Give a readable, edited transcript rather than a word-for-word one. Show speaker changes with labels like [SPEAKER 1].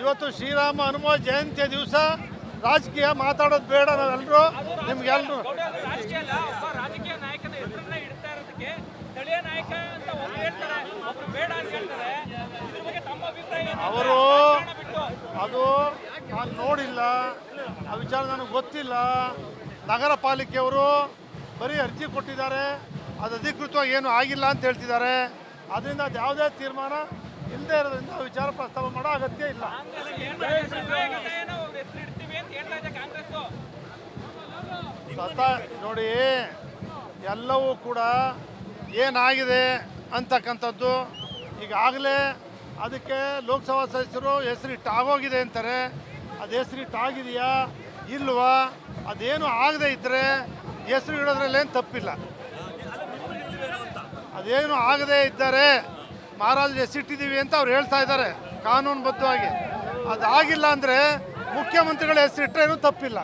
[SPEAKER 1] ಇವತ್ತು ಶ್ರೀರಾಮ ಹನುಮ ಜಯಂತಿಯ ದಿವಸ ರಾಜಕೀಯ ಮಾತಾಡೋದು ಬೇಡ. ನಾವೆಲ್ಲರೂ ನಿಮ್ಗೆಲ್ಲರೂ
[SPEAKER 2] ರಾಜಕೀಯ ನಾಯಕನ ಹೆಸರನ್ನ ಇಡ್ತಾ ಇರೋದಕ್ಕೆ ಸ್ಥಳೀಯ ನಾಯಕ ಅಂತ ಒಬ್ರು ಹೇಳ್ತಾರೆ, ಒಬ್ರು ಬೇಡ ಅಂತ ಹೇಳ್ತಾರೆ. ಇದ್ರ ಬಗ್ಗೆ ತಮ್ಮ ಅಭಿಪ್ರಾಯ ಏನು?
[SPEAKER 1] ಅವರು ಅದು ನಾನು ನೋಡಿಲ್ಲ, ಆ ವಿಚಾರ ನನಗೆ ಗೊತ್ತಿಲ್ಲ. ನಗರ ಪಾಲಿಕೆಯವರು ಬರೀ ಅರ್ಜಿ ಕೊಟ್ಟಿದ್ದಾರೆ, ಅದು ಅಧಿಕೃತವಾಗಿ ಏನು ಆಗಿಲ್ಲ ಅಂತ ಹೇಳ್ತಿದ್ದಾರೆ. ಅದರಿಂದ ಅದು ಯಾವುದೇ ತೀರ್ಮಾನ ಇಲ್ಲದೆ ಇರೋದ್ರಿಂದ ವಿಚಾರ ಪ್ರಸ್ತಾವ ಮಾಡೋ ಅಗತ್ಯ ಇಲ್ಲ. ನೋಡಿ, ಎಲ್ಲವೂ ಕೂಡ ಏನಾಗಿದೆ ಅಂತಕ್ಕಂಥದ್ದು ಈಗಾಗಲೇ ಅದಕ್ಕೆ ಲೋಕಸಭಾ ಸದಸ್ಯರು ಹೆಸರಿಟ್ಟು ಆಗೋಗಿದೆ ಅಂತಾರೆ. ಅದು ಹೆಸರಿಟ್ಟು ಆಗಿದೆಯಾ ಇಲ್ವಾ? ಅದೇನು ಆಗದೆ ಇದ್ದರೆ ಹೆಸರು ಇಡೋದ್ರಲ್ಲೇನು ತಪ್ಪಿಲ್ಲ. ಅದೇನು ಆಗದೆ ಇದ್ದರೆ ಮಹಾರಾಜರು ಹೆಸರಿಟ್ಟಿದ್ದೀವಿ ಅಂತ ಅವ್ರು ಹೇಳ್ತಾ ಇದ್ದಾರೆ ಕಾನೂನುಬದ್ಧವಾಗಿ. ಅದಾಗಿಲ್ಲ ಅಂದರೆ ಮುಖ್ಯಮಂತ್ರಿಗಳ ಹೆಸರಿಟ್ಟರೆ ಏನೂ ತಪ್ಪಿಲ್ಲ.